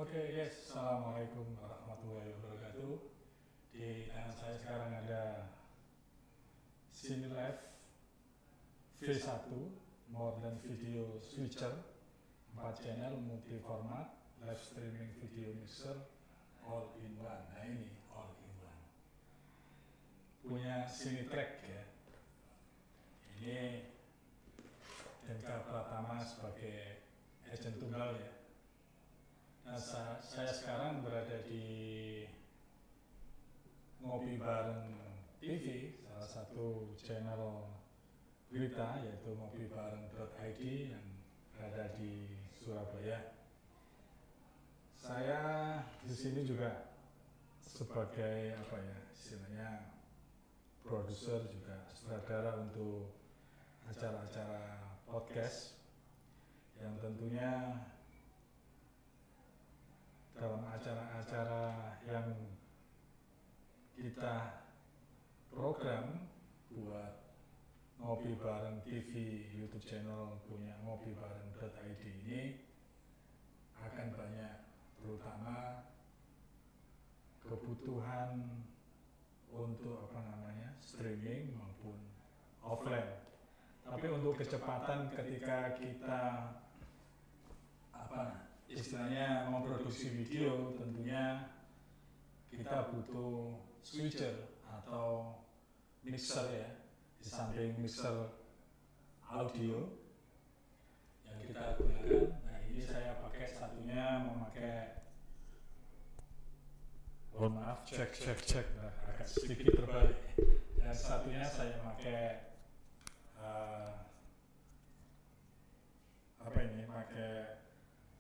Oke guys, Assalamualaikum warahmatullahi wabarakatuh. Di tangan saya sekarang ada Cinelive V1 Modern Video Switcher 4 channel multi format live streaming video mixer all in one. Nah ini all in one. Punya Cinetrack ya. Ini Denka Pratama sebagai agent tunggal ya. Nah, saya sekarang berada di Ngopi Bareng TV, salah satu channel berita yaitu ngopibareng.id yang berada di Surabaya. Saya di sini juga sebagai istilahnya produser juga sutradara untuk acara-acara podcast yang tentunya dalam acara-acara yang kita program buat Ngopi Bareng TV YouTube channel punya ngopibareng.id ini akan banyak terutama kebutuhan untuk streaming maupun offline. Tapi untuk kecepatan ketika kita istilahnya memproduksi video, tentunya kita butuh switcher atau mixer ya. Di samping mixer audio yang kita gunakan, nah ini saya pakai satunya memakai, mohon maaf, cek, agak sedikit terbalik. Yang satunya saya pakai pakai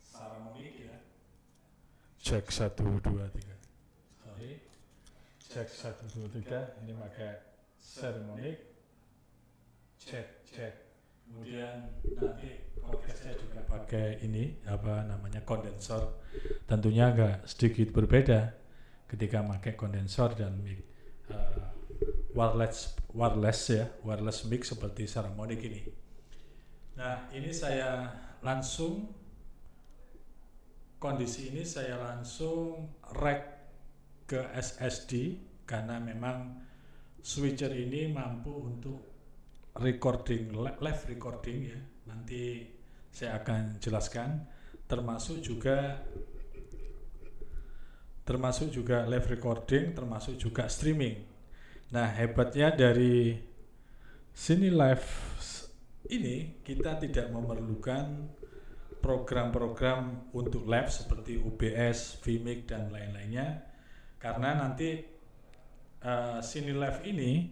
Saramonic ya. Cek 1 2 3. Sorry. Cek 1 2 3. Ini pakai Saramonic. Cek. Kemudian nanti podcastnya juga pakai ini kondensor. Tentunya agak sedikit berbeda ketika pakai kondensor dan mic wireless mic seperti Saramonic ini. Nah, ini saya langsung rek ke SSD karena memang switcher ini mampu untuk live recording ya. Nanti saya akan jelaskan, termasuk juga live recording, termasuk juga streaming. Nah, hebatnya dari Cinelive ini kita tidak memerlukan program-program untuk live seperti OBS, Vmix dan lain-lainnya, karena nanti Cinelive ini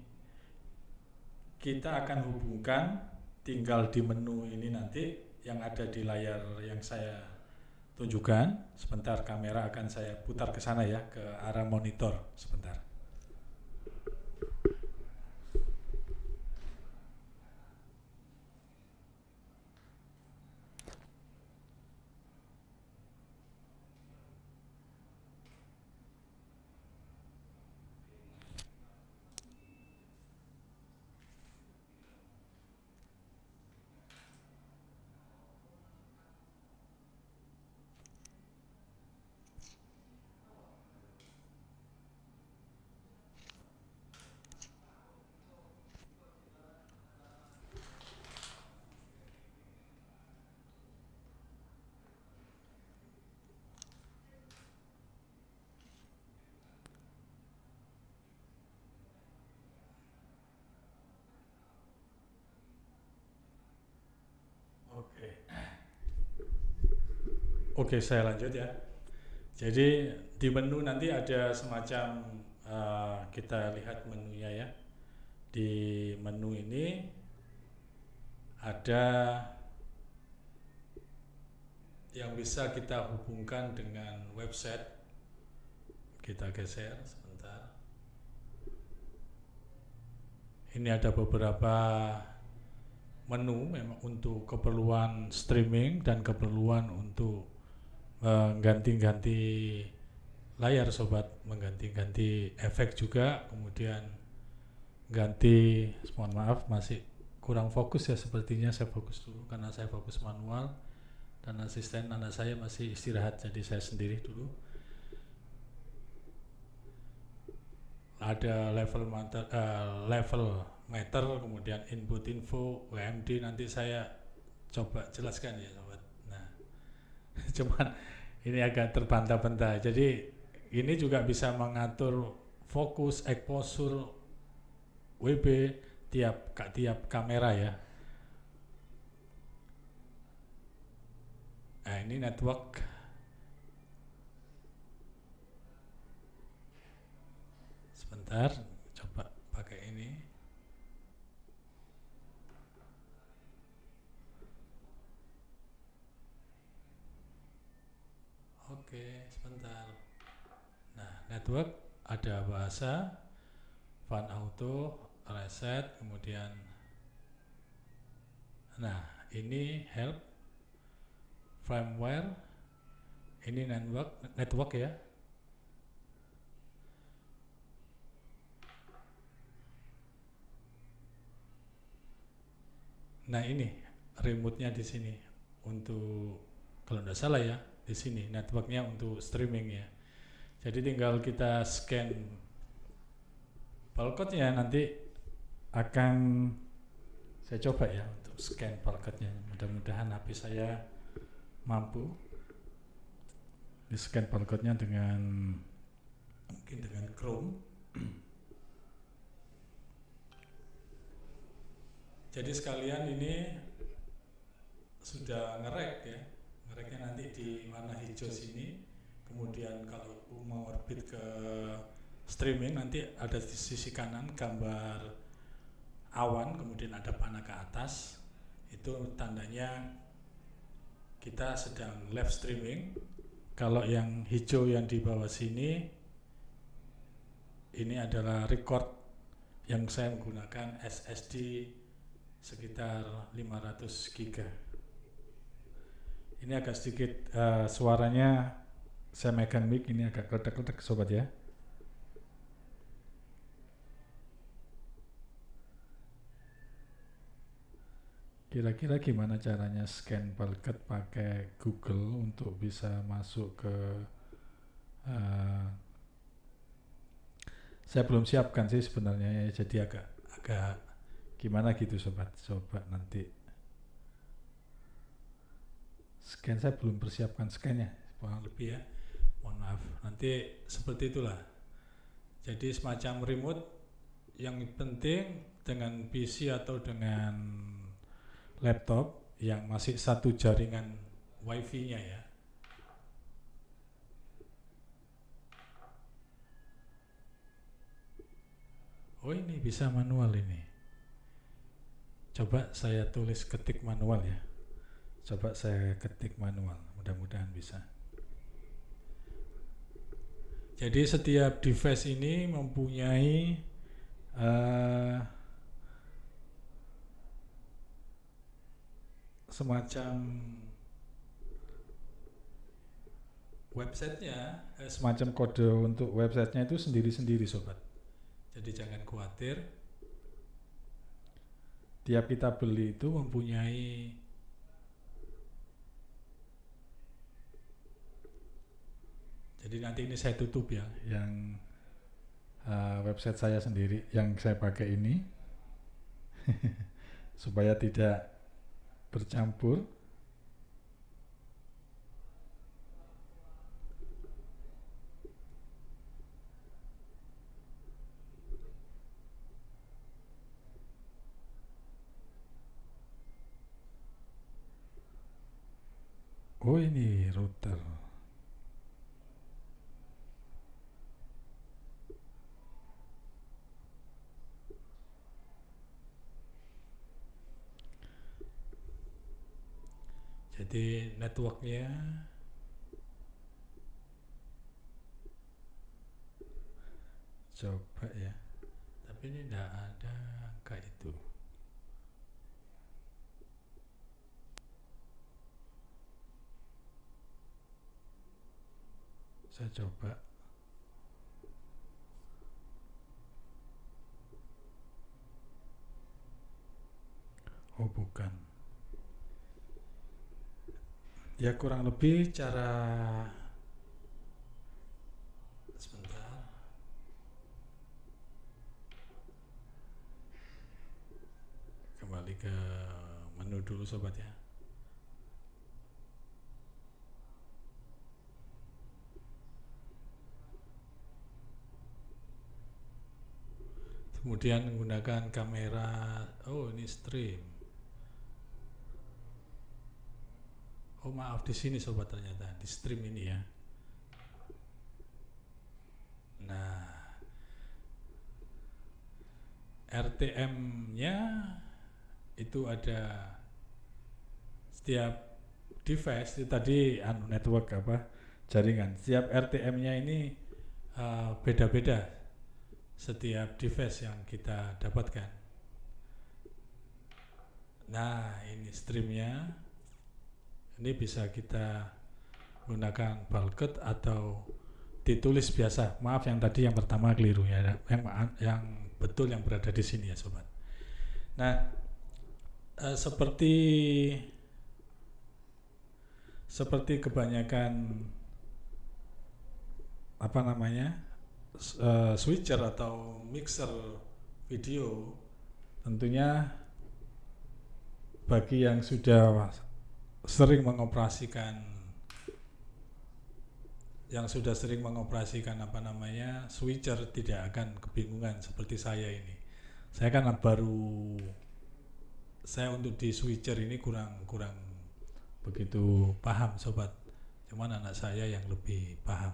kita akan hubungkan tinggal di menu ini nanti yang ada di layar yang saya tunjukkan. Sebentar, kamera akan saya putar ke sana ya, ke arah monitor sebentar. Oke, saya lanjut ya. Jadi di menu nanti ada semacam kita lihat menunya ya. Di menu ini ada yang bisa kita hubungkan dengan website. Kita geser sebentar. Ini ada beberapa menu memang untuk keperluan streaming dan keperluan untuk mengganti-ganti layar sobat, mengganti-ganti efek juga, kemudian ganti, mohon maaf masih kurang fokus ya sepertinya, saya fokus dulu karena saya fokus manual. dan asisten anak saya masih istirahat, jadi saya sendiri dulu. Ada level meter, kemudian input info, WMD, nanti saya coba jelaskan ya sobat. Nah, cuman ini agak terbantah-bantah. Jadi ini juga bisa mengatur fokus, exposure, WB tiap kamera ya. Nah, ini network. Sebentar, coba pakai ini. Oke, sebentar. Nah, network ada bahasa, fan auto, reset, kemudian nah, ini help, firmware, ini network ya. Nah, ini remote-nya di sini untuk, kalau tidak salah ya, di sini networknya untuk streaming ya. Jadi tinggal kita scan barcode-nya, nanti akan saya coba ya untuk scan barcode-nya. Mudah-mudahan HP saya mampu di scan barcode-nya dengan mungkin dengan Chrome. Jadi sekalian ini sudah ngerek ya, ngereknya nanti di warna hijau sini. Kemudian kalau mau orbit ke streaming, nanti ada di sisi kanan gambar awan, kemudian ada panah ke atas, itu tandanya kita sedang live streaming. Kalau yang hijau yang di bawah sini, ini adalah record yang saya menggunakan SSD sekitar 500 GB. Ini agak sedikit suaranya, saya megang mic ini agak kletek-kletek sobat ya. Kira-kira gimana caranya scan barcode pakai Google untuk bisa masuk ke saya belum siapkan sih sebenarnya ya, jadi agak gimana gitu sobat. Coba nanti scan, saya belum persiapkan scannya kurang lebih ya, mohon maaf. Nanti seperti itulah, jadi semacam remote. Yang penting dengan PC atau dengan laptop yang masih satu jaringan wifi-nya ya. Oh, ini bisa manual ini. Coba saya tulis ketik manual ya. Coba saya ketik manual, mudah-mudahan bisa. Jadi setiap device ini mempunyai semacam websitenya, semacam kode untuk websitenya itu sendiri-sendiri sobat. Jadi jangan khawatir, tiap kita beli itu mempunyai jadi nanti ini saya tutup ya, yang website saya sendiri yang saya pakai ini supaya tidak bercampur. Oh, ini router. Jadi networknya coba ya, tapi ini tidak ada angka itu. Saya coba. Oh, bukan. Ya kurang lebih cara, sebentar, kembali ke menu dulu sobat ya. Kemudian menggunakan kamera, oh ini stream. Oh maaf, di sini sobat, ternyata di stream ini ya. Nah, RTM-nya itu ada setiap device itu tadi network jaringan. Setiap RTM-nya ini beda-beda setiap device yang kita dapatkan. Nah, ini streamnya. Ini bisa kita gunakan bulkhead atau ditulis biasa. Maaf yang tadi yang pertama keliru ya. Yang betul yang berada di sini ya sobat. Nah, seperti kebanyakan switcher atau mixer video, tentunya bagi yang sudah sering mengoperasikan switcher tidak akan kebingungan seperti saya ini. Saya kan untuk di switcher ini kurang begitu paham sobat, cuman anak saya yang lebih paham.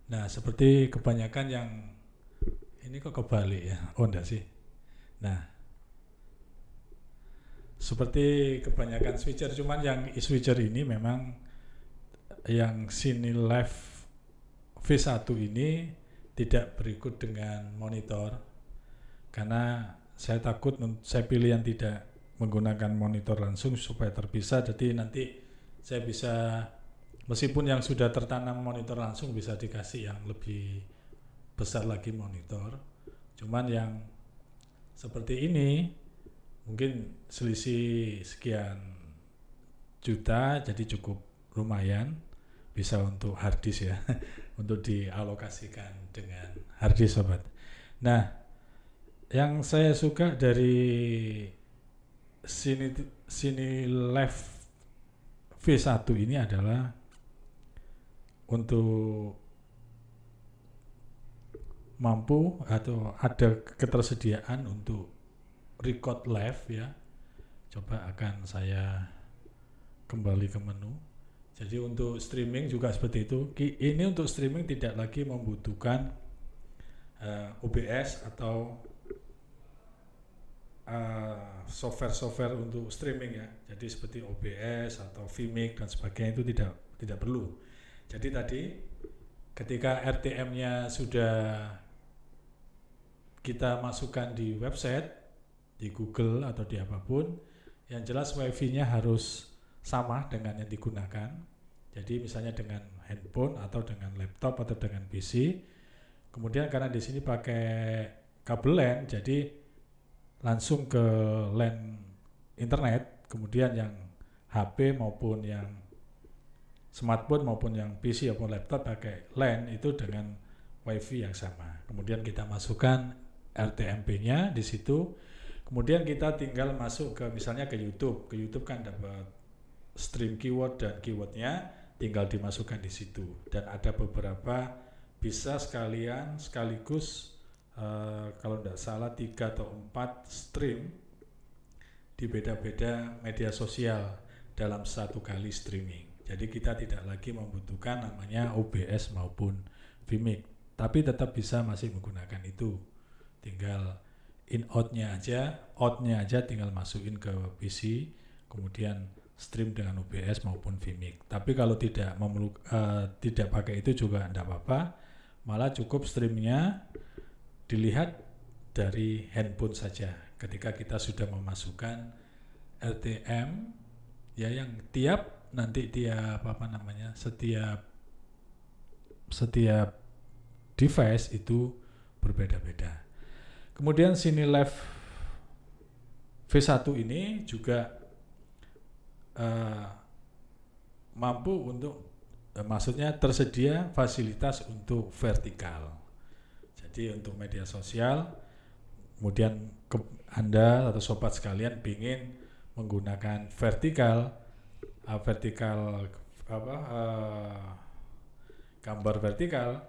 Nah, seperti kebanyakan yang ini kok kebalik ya, oh enggak sih. Nah, seperti kebanyakan switcher, cuman yang switcher ini memang yang Cinelev V1 ini tidak berikut dengan monitor, karena saya pilih yang tidak menggunakan monitor langsung supaya terpisah. Jadi nanti saya bisa, meskipun yang sudah tertanam monitor langsung bisa dikasih yang lebih besar lagi monitor, cuman yang seperti ini mungkin selisih sekian juta, jadi cukup lumayan bisa untuk hard disk ya untuk dialokasikan dengan hard disk sobat. Nah, yang saya suka dari Cinelev V1 ini adalah untuk mampu atau ada ketersediaan untuk record live ya. Coba akan saya kembali ke menu. Jadi untuk streaming juga seperti itu. Ini untuk streaming tidak lagi membutuhkan OBS atau software untuk streaming ya. Jadi seperti OBS atau Vimeo dan sebagainya itu tidak perlu. Jadi tadi ketika RTM-nya sudah kita masukkan di website, di Google atau di apapun, yang jelas wifi-nya harus sama dengan yang digunakan. Jadi misalnya dengan handphone atau dengan laptop atau dengan PC. Kemudian karena di sini pakai kabel LAN, jadi langsung ke LAN internet. Kemudian yang HP maupun yang smartphone maupun yang PC maupun laptop pakai LAN itu dengan wifi yang sama. Kemudian kita masukkan RTMP-nya di situ. Kemudian kita tinggal masuk ke misalnya ke YouTube. Ke YouTube kan dapat stream keyword dan keywordnya tinggal dimasukkan di situ. Dan ada beberapa bisa sekaligus kalau tidak salah 3 atau 4 stream di beda-beda media sosial dalam satu kali streaming. Jadi kita tidak lagi membutuhkan namanya OBS maupun Vimeo. Tapi tetap bisa masih menggunakan itu. Tinggal in-out-nya aja tinggal masukin ke PC, kemudian stream dengan OBS maupun Vimeo. Tapi kalau tidak pakai itu juga tidak apa-apa, malah cukup streamnya dilihat dari handphone saja. Ketika kita sudah memasukkan RTM ya, yang setiap device itu berbeda-beda. Kemudian Cinelev V1 ini juga mampu untuk maksudnya tersedia fasilitas untuk vertikal. Jadi untuk media sosial, kemudian Anda atau sobat sekalian ingin menggunakan vertikal gambar vertikal,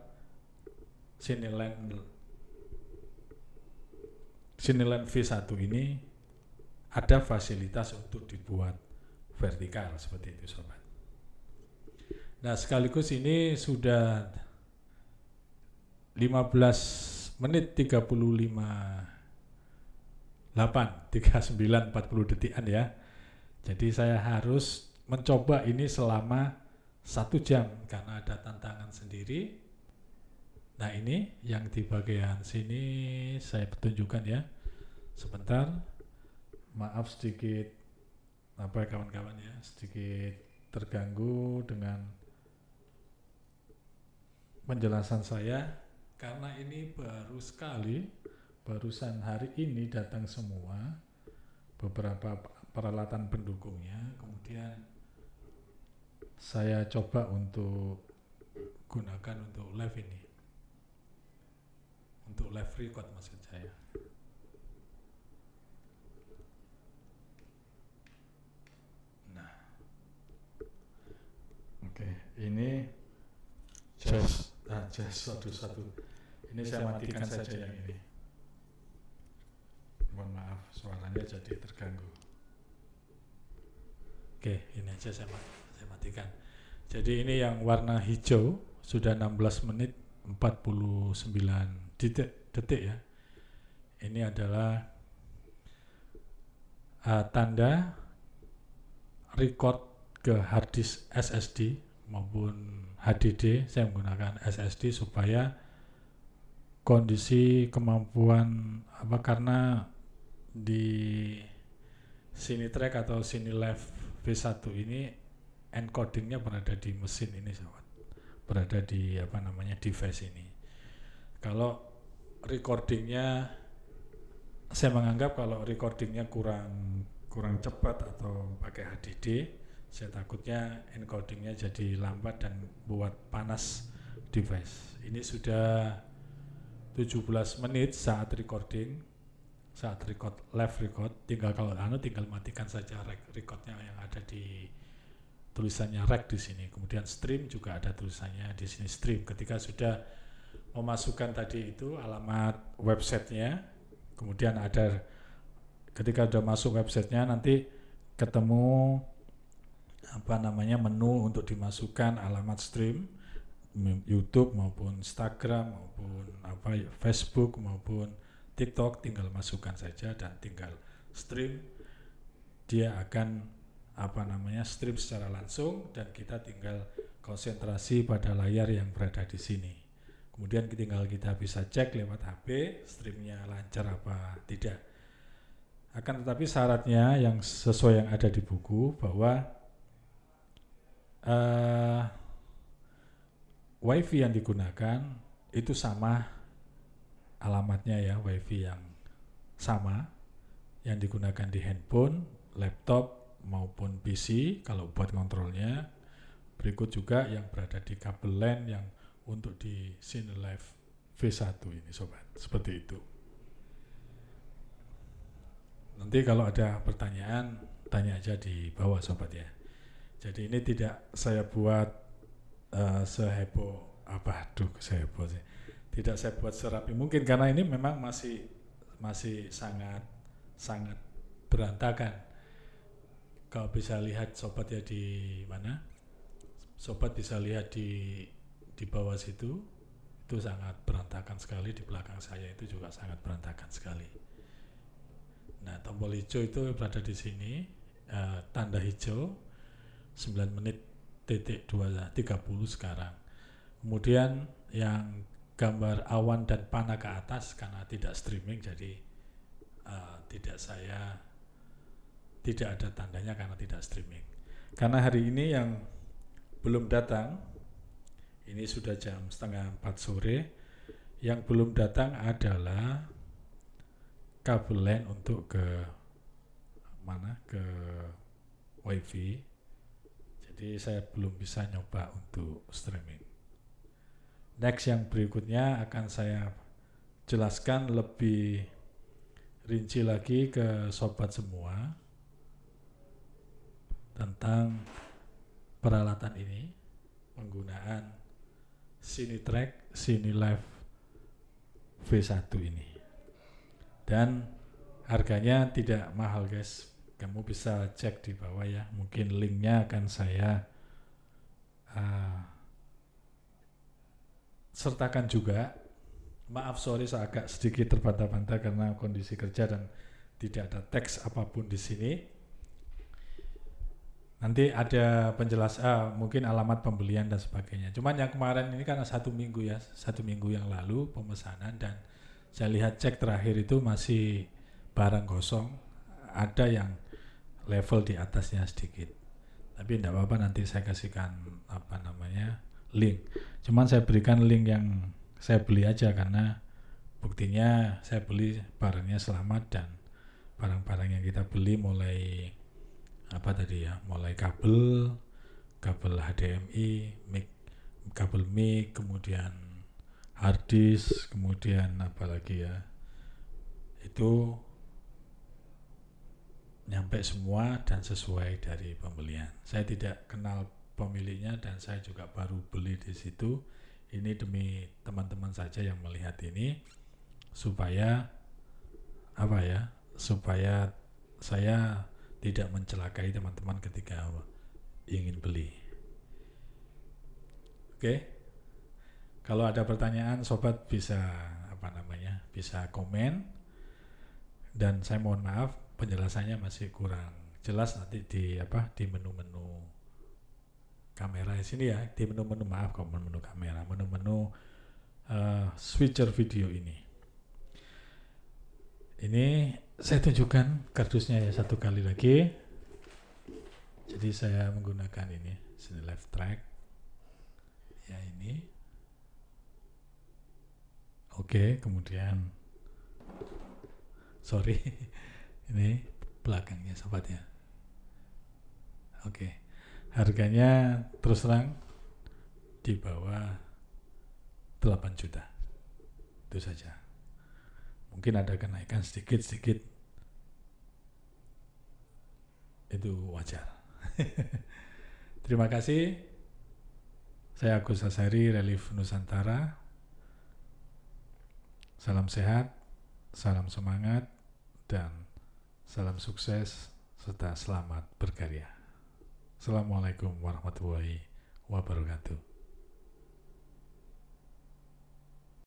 Cineland V1 ini ada fasilitas untuk dibuat vertikal seperti itu, sobat. Nah, sekaligus ini sudah 15 menit 39:40 detikan ya. Jadi saya harus mencoba ini selama 1 jam karena ada tantangan sendiri. Nah, ini yang di bagian sini saya tunjukkan ya. Sebentar, maaf sedikit kawan-kawan ya, sedikit terganggu dengan penjelasan saya karena ini barusan hari ini datang semua beberapa peralatan pendukungnya, kemudian saya coba untuk gunakan untuk live ini, untuk live record maksud saya. Nah, oke, ini just satu. Ini saya matikan saja yang ini. Mohon maaf, suaranya jadi terganggu. Oke, ini aja saya matikan. Jadi ini yang warna hijau sudah 16 menit 49 detik ya. Ini adalah tanda record ke harddisk SSD maupun HDD. Saya menggunakan SSD supaya kondisi kemampuan karena di Cinetrack atau Cinelive V1 ini encodingnya berada di mesin ini, sobat, berada di device ini. Kalau recordingnya, saya menganggap kalau recordingnya kurang cepat atau pakai HDD, saya takutnya encodingnya jadi lambat dan buat panas device. Ini sudah 17 menit saat record live record. Tinggal matikan saja recordnya yang ada di tulisannya rec di sini. Kemudian stream juga ada tulisannya di sini stream. Ketika sudah memasukkan tadi itu alamat websitenya, kemudian ketika sudah masuk websitenya nanti ketemu menu untuk dimasukkan alamat stream YouTube maupun Instagram maupun Facebook maupun TikTok, tinggal masukkan saja dan tinggal stream. Dia akan stream secara langsung dan kita tinggal konsentrasi pada layar yang berada di sini. Kemudian tinggal kita bisa cek lewat HP streamnya lancar apa tidak. Akan tetapi syaratnya yang sesuai yang ada di buku bahwa WiFi yang digunakan itu sama alamatnya ya, WiFi yang sama yang digunakan di handphone, laptop maupun PC kalau buat kontrolnya. Berikut juga yang berada di kabel LAN yang untuk di Cinelive V1 ini, sobat. Seperti itu. Nanti kalau ada pertanyaan, tanya aja di bawah, sobat ya. Jadi ini tidak saya buat seheboh seheboh sih. Tidak saya buat serapi mungkin karena ini memang masih sangat berantakan. Kalau bisa lihat sobat ya di mana? Sobat bisa lihat di bawah situ, itu sangat berantakan sekali. Di belakang saya itu juga sangat berantakan sekali. Nah, tombol hijau itu berada di sini, tanda hijau 9 menit titik 30 sekarang. Kemudian yang gambar awan dan panah ke atas karena tidak streaming, jadi tidak ada tandanya karena tidak streaming. Karena hari ini yang belum datang, ini sudah jam 3:30 sore, yang belum datang adalah kabel LAN untuk ke WiFi. Jadi Jadi saya belum bisa nyoba untuk streaming. Next yang berikutnya akan saya jelaskan lebih rinci lagi ke sobat semua tentang peralatan ini, penggunaan Cinetrack CineLive V1 ini. Dan harganya tidak mahal guys, kamu bisa cek di bawah ya, mungkin linknya akan saya sertakan juga. Maaf, sorry saya agak sedikit terbantah-bantah karena kondisi kerja dan tidak ada teks apapun di sini. Nanti ada penjelasan, mungkin alamat pembelian dan sebagainya. Cuman yang kemarin ini karena 1 minggu ya, 1 minggu yang lalu pemesanan, dan saya lihat cek terakhir itu masih barang kosong. Ada yang level di atasnya sedikit. Tapi tidak apa-apa, nanti saya kasihkan link. Cuman saya berikan link yang saya beli aja karena buktinya saya beli barangnya selamat, dan barang-barang yang kita beli mulai mulai kabel HDMI, kabel mic, kemudian hard disk, kemudian itu nyampe semua dan sesuai dari pembelian. Saya tidak kenal pemiliknya dan saya juga baru beli di situ. Ini demi teman-teman saja yang melihat ini, supaya supaya saya tidak mencelakai teman-teman ketika ingin beli. Oke. Kalau ada pertanyaan sobat bisa bisa komen, dan saya mohon maaf penjelasannya masih kurang jelas nanti di menu-menu kamera di sini ya, di menu-menu kamera, menu-menu switcher video ini. Ini saya tunjukkan kardusnya ya satu kali lagi. Jadi saya menggunakan ini CineLive Track. Ya ini. Oke, kemudian sorry. Ini belakangnya sobat ya. Oke. Harganya terus terang di bawah 8 juta. Itu saja. Mungkin ada kenaikan sedikit-sedikit, itu wajar. Terima kasih. Saya Agus Asari, Relief Nusantara. Salam sehat, salam semangat, dan salam sukses serta selamat berkarya. Assalamualaikum warahmatullahi wabarakatuh.